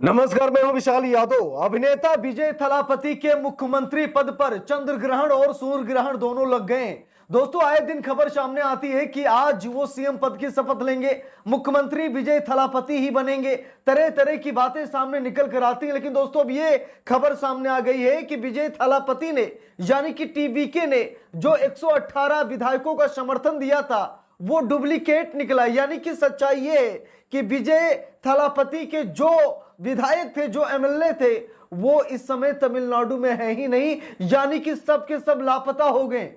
नमस्कार, मैं हूं विशाल यादव। अभिनेता विजय थलापति के मुख्यमंत्री पद पर चंद्र ग्रहण और सूर्य ग्रहण दोनों लग गए। दोस्तों, आए दिन खबर सामने आती है कि आज वो सीएम पद की शपथ लेंगे, मुख्यमंत्री विजय थलापति ही बनेंगे। तरह तरह की बातें सामने निकल कर आती हैं, लेकिन दोस्तों अब ये खबर सामने आ गई है कि विजय थलापति ने यानी कि टीवीके ने जो 118 विधायकों का समर्थन दिया था वो डुप्लीकेट निकला। यानी कि सच्चाई ये है कि विजय थलापति के जो विधायक थे, जो एमएलए थे, वो इस समय तमिलनाडु में है ही नहीं, यानी कि सब के सब लापता हो गए।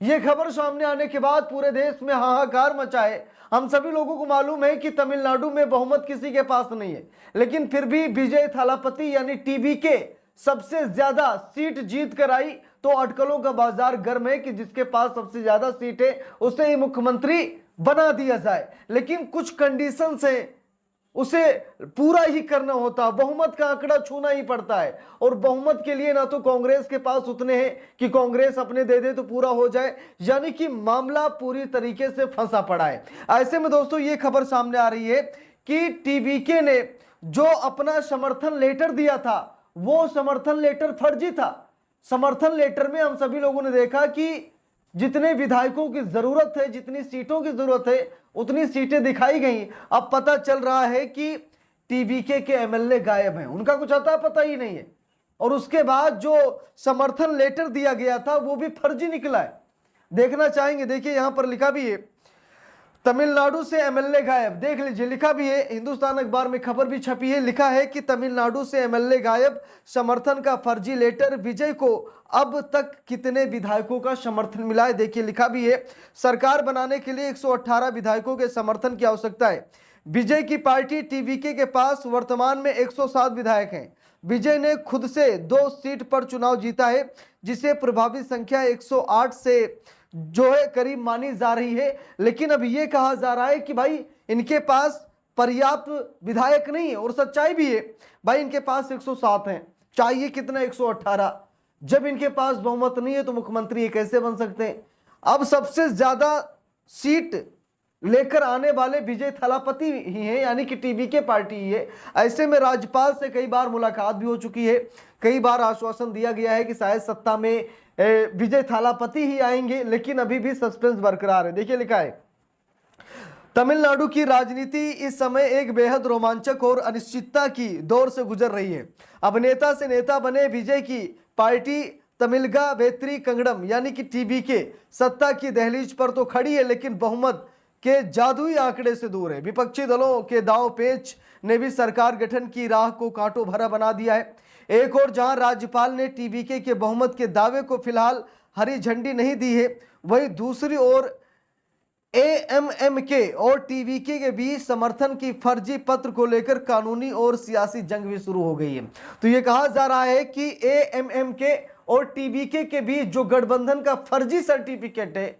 ये खबर सामने आने के बाद पूरे देश में हाहाकार मचा है। हम सभी लोगों को मालूम है कि तमिलनाडु में बहुमत किसी के पास नहीं है, लेकिन फिर भी विजय थलापति यानी टीवीके सबसे ज्यादा सीट जीत कर आई। तो अटकलों का बाजार गर्म है कि जिसके पास सबसे ज्यादा सीट है उसे ही मुख्यमंत्री बना दिया जाए, लेकिन कुछ कंडीशन है, उसे पूरा ही करना होता, बहुमत का आंकड़ा छूना ही पड़ता है। और बहुमत के लिए ना तो कांग्रेस के पास उतने हैं कि कांग्रेस अपने दे दे तो पूरा हो जाए, यानी कि मामला पूरी तरीके से फंसा पड़ा है। ऐसे में दोस्तों ये खबर सामने आ रही है कि टीवीके ने जो अपना समर्थन लेटर दिया था वो समर्थन लेटर फर्जी था। समर्थन लेटर में हम सभी लोगों ने देखा कि जितने विधायकों की जरूरत है, जितनी सीटों की जरूरत है, उतनी सीटें दिखाई गई। अब पता चल रहा है कि टीवीके के एमएलए गायब हैं, उनका कुछ अता पता ही नहीं है। और उसके बाद जो समर्थन लेटर दिया गया था वो भी फर्जी निकला है। देखना चाहेंगे, देखिए यहां पर लिखा भी है तमिलनाडु से एमएलए गायब। देख लीजिए, लिखा भी है, हिंदुस्तान अखबार में खबर भी छपी है। लिखा है कि तमिलनाडु से एमएलए गायब, समर्थन का फर्जी लेटर, विजय को अब तक कितने विधायकों का समर्थन मिला है। देखिए लिखा भी है, सरकार बनाने के लिए 118 विधायकों के समर्थन की आवश्यकता है। विजय की पार्टी टीवीके के पास वर्तमान में 107 विधायक हैं। विजय ने खुद से 2 सीट पर चुनाव जीता है, जिसे प्रभावी संख्या 108 से जो है करीब मानी जा रही है। लेकिन अब यह कहा जा रहा है कि भाई इनके पास पर्याप्त विधायक नहीं है, और सच्चाई भी है भाई, इनके पास 107 हैं, चाहिए कितना 118। जब इनके पास बहुमत नहीं है तो मुख्यमंत्री ये कैसे बन सकते हैं। अब सबसे ज्यादा सीट लेकर आने वाले विजय थलापति ही हैं, यानी कि टीवीके पार्टी ही है। ऐसे में राज्यपाल से कई बार मुलाकात भी हो चुकी है, कई बार आश्वासन दिया गया है कि शायद सत्ता में विजय थलापति ही आएंगे, लेकिन अभी भी सस्पेंस बरकरार है। देखिए लिखा है, तमिलनाडु की राजनीति इस समय एक बेहद रोमांचक और अनिश्चितता की दौर से गुजर रही है। अभिनेता से नेता बने विजय की पार्टी तमिलगा वेत्री कंगड़म यानी कि टीवीके सत्ता की दहलीज पर तो खड़ी है, लेकिन बहुमत के जादुई आंकड़े से दूर है। विपक्षी दलों के दांव पेच ने भी सरकार गठन की राह को कांटों भरा बना दिया है। एक और जहां राज्यपाल ने टीवीके के बहुमत के दावे को फिलहाल हरी झंडी नहीं दी है, वहीं दूसरी ओर एएमएमके और टीवीके के बीच समर्थन की फर्जी पत्र को लेकर कानूनी और सियासी जंग भी शुरू हो गई है। तो यह कहा जा रहा है कि एएमएमके और टीवीके के बीच जो गठबंधन का फर्जी सर्टिफिकेट है,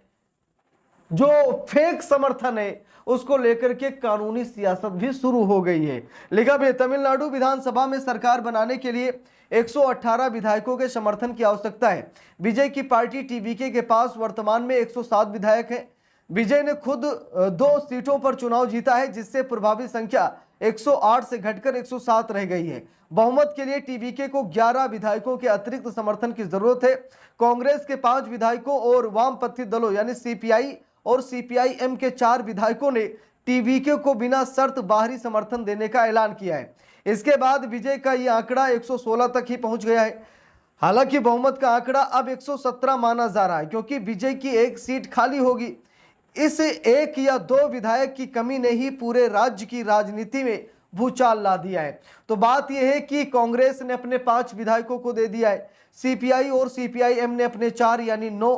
जो फेक समर्थन है, उसको लेकर के कानूनी सियासत भी शुरू हो गई है। लिखा भी, तमिलनाडु विधानसभा में सरकार बनाने के लिए 118 विधायकों के समर्थन की आवश्यकता है। विजय की पार्टी टीवीके के पास वर्तमान में 107 विधायक हैं। विजय ने खुद 2 सीटों पर चुनाव जीता है, जिससे प्रभावी संख्या 108 से घटकर 107 रह गई है। बहुमत के लिए टीवीके को 11 विधायकों के अतिरिक्त समर्थन की जरूरत है। कांग्रेस के 5 विधायकों और वामपंथी दलों यानी सीपीआई और सीपीआईएम के 4 विधायकों ने टीवीके को बिना शर्त बाहरी समर्थन देने का ऐलान किया है। इसके बाद विजय का यह आंकड़ा 116 तक ही पहुंच गया है। हालांकि बहुमत का आंकड़ा अब 117 माना जा रहा है, क्योंकि विजय की एक सीट खाली होगी। इस 1 या 2 विधायक की कमी ने ही पूरे राज्य की राजनीति में भूचाल ला दिया है। तो बात यह है कि कांग्रेस ने अपने 5 विधायकों को दे दिया है, सीपीआई और सीपीआईएम ने अपने 4 यानी 9।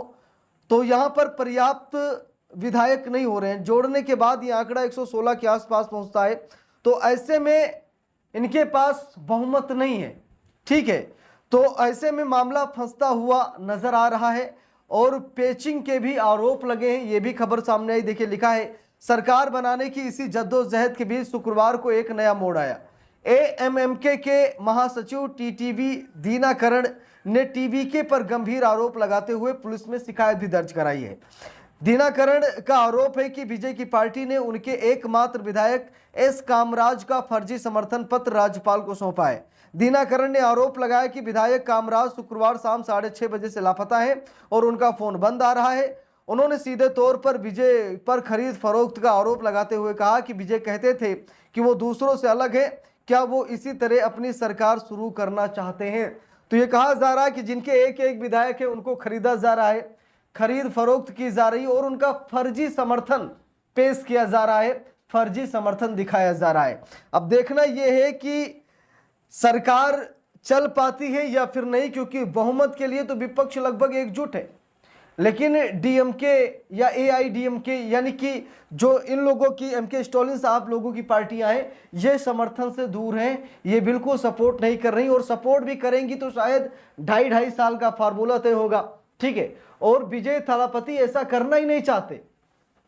तो यहां पर पर्याप्त विधायक नहीं हो रहे हैं। जोड़ने के बाद यह आंकड़ा 116 के आसपास पहुंचता है। तो ऐसे में इनके पास बहुमत नहीं है, ठीक है। तो ऐसे में मामला फंसता हुआ नजर आ रहा है और पेचिंग के भी आरोप लगे हैं, ये भी खबर सामने आई। देखिए लिखा है, सरकार बनाने की इसी जद्दोजहद के बीच शुक्रवार को एक नया मोड़ आया। एएमएमके के महासचिव टीटीवी दीनाकरण ने टीवीके पर गंभीर आरोप लगाते हुए पुलिस में शिकायत भी दर्ज कराई है। दिनाकरण का आरोप है कि विजय की पार्टी ने उनके एकमात्र विधायक एस कामराज का फर्जी समर्थन पत्र राज्यपाल को सौंपा है। दिनाकरण ने आरोप लगाया कि विधायक कामराज शुक्रवार शाम 6:30 बजे से लापता है और उनका फोन बंद आ रहा है। उन्होंने सीधे तौर पर विजय पर खरीद फरोख्त का आरोप लगाते हुए कहा कि विजय कहते थे कि वो दूसरों से अलग है, क्या वो इसी तरह अपनी सरकार शुरू करना चाहते हैं। तो ये कहा जा रहा है कि जिनके एक एक विधायक है उनको खरीदा जा रहा है, खरीद फरोख्त की जा रही है और उनका फर्जी समर्थन पेश किया जा रहा है, फर्जी समर्थन दिखाया जा रहा है। अब देखना यह है कि सरकार चल पाती है या फिर नहीं, क्योंकि बहुमत के लिए तो विपक्ष लगभग एकजुट है, लेकिन डीएमके या एआईडीएमके यानी कि जो इन लोगों की एमके स्टालिन साहब लोगों की पार्टियां हैं, ये समर्थन से दूर हैं, ये बिल्कुल सपोर्ट नहीं कर रही और सपोर्ट भी करेंगी तो शायद 2.5 साल का फार्मूला तय होगा। ठीक है, और विजय थालापति ऐसा करना ही नहीं चाहते।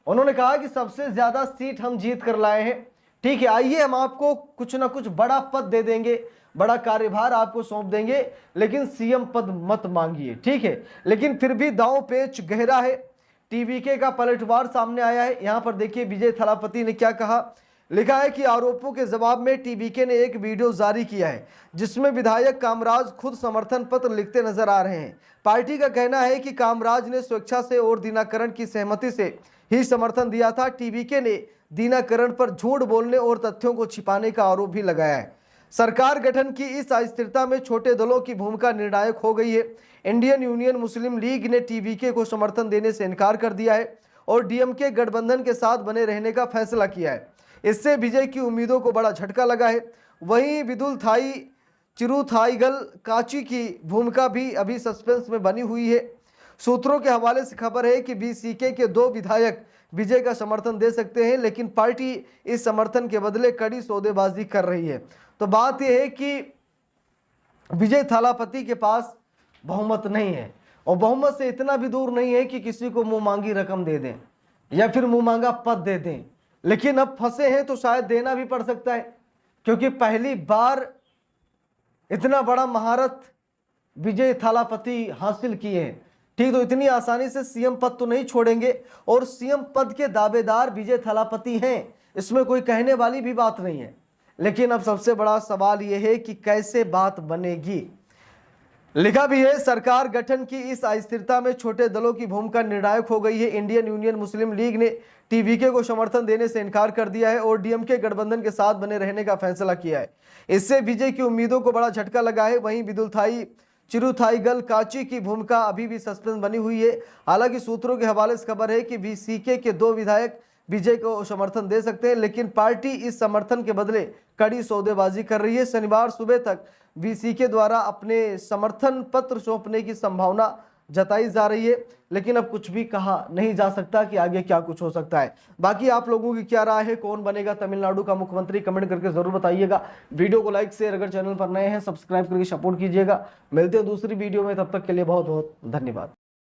उन्होंने कहा कि सबसे ज्यादा सीट हम जीत कर लाए हैं। ठीक है, आइए हम आपको कुछ ना कुछ बड़ा पद दे देंगे, बड़ा कार्यभार आपको सौंप देंगे, लेकिन सीएम पद मत मांगिए। ठीक है, लेकिन फिर भी दांव पेच गहरा है। टीवीके का पलटवार सामने आया है। यहां पर देखिए विजय थालापति ने क्या कहा। लिखा है कि आरोपों के जवाब में टीवीके ने एक वीडियो जारी किया है जिसमें विधायक कामराज खुद समर्थन पत्र लिखते नजर आ रहे हैं। पार्टी का कहना है कि कामराज ने स्वेच्छा से और दिनाकरण की सहमति से ही समर्थन दिया था। टीवीके ने दिनाकरण पर झूठ बोलने और तथ्यों को छिपाने का आरोप भी लगाया है। सरकार गठन की इस अस्थिरता में छोटे दलों की भूमिका निर्णायक हो गई है। इंडियन यूनियन मुस्लिम लीग ने टीवीके को समर्थन देने से इनकार कर दिया है और डीएमके गठबंधन के साथ बने रहने का फैसला किया है। इससे विजय की उम्मीदों को बड़ा झटका लगा है। वहीं विदुल थाई चिरुथाईगल काची की भूमिका भी अभी सस्पेंस में बनी हुई है। सूत्रों के हवाले से खबर है कि बीसीके के 2 विधायक विजय का समर्थन दे सकते हैं, लेकिन पार्टी इस समर्थन के बदले कड़ी सौदेबाजी कर रही है। तो बात यह है कि विजय थालापति के पास बहुमत नहीं है और बहुमत से इतना भी दूर नहीं है कि किसी को मुंह मांगी रकम दे दें या फिर मुंह मांगा पद दे दें, लेकिन अब फंसे हैं तो शायद देना भी पड़ सकता है, क्योंकि पहली बार इतना बड़ा महारत विजय थालापति हासिल किए हैं। ठीक, तो इतनी आसानी से सीएम पद तो नहीं छोड़ेंगे और सीएम पद के दावेदार विजय थालापति हैं, इसमें कोई कहने वाली भी बात नहीं है। लेकिन अब सबसे बड़ा सवाल यह है कि कैसे बात बनेगी। लिखा भी है, सरकार गठन की इस अस्थिरता में छोटे दलों की भूमिका निर्णायक हो गई है। इंडियन यूनियन मुस्लिम लीग ने टीवीके को समर्थन देने से इनकार कर दिया है और डीएमके गठबंधन के साथ बने रहने का फैसला किया है। इससे विजय की उम्मीदों को बड़ा झटका लगा है। वहीं विदुलथाई चिरुथाईगल काची की भूमिका अभी भी सस्पेंस बनी हुई है। हालांकि सूत्रों के हवाले से खबर है कि बीसीके के 2 विधायक विजय को समर्थन दे सकते हैं, लेकिन पार्टी इस समर्थन के बदले कड़ी सौदेबाजी कर रही है। शनिवार सुबह तक बीसीके द्वारा अपने समर्थन पत्र सौंपने की संभावना जताई जा रही है, लेकिन अब कुछ भी कहा नहीं जा सकता कि आगे क्या कुछ हो सकता है। बाकी आप लोगों की क्या राय है, कौन बनेगा तमिलनाडु का मुख्यमंत्री, कमेंट करके जरूर बताइएगा। वीडियो को लाइक शेयर, अगर चैनल पर नए हैं सब्सक्राइब करके सपोर्ट कीजिएगा। मिलते हैं दूसरी वीडियो में, तब तक के लिए बहुत बहुत धन्यवाद।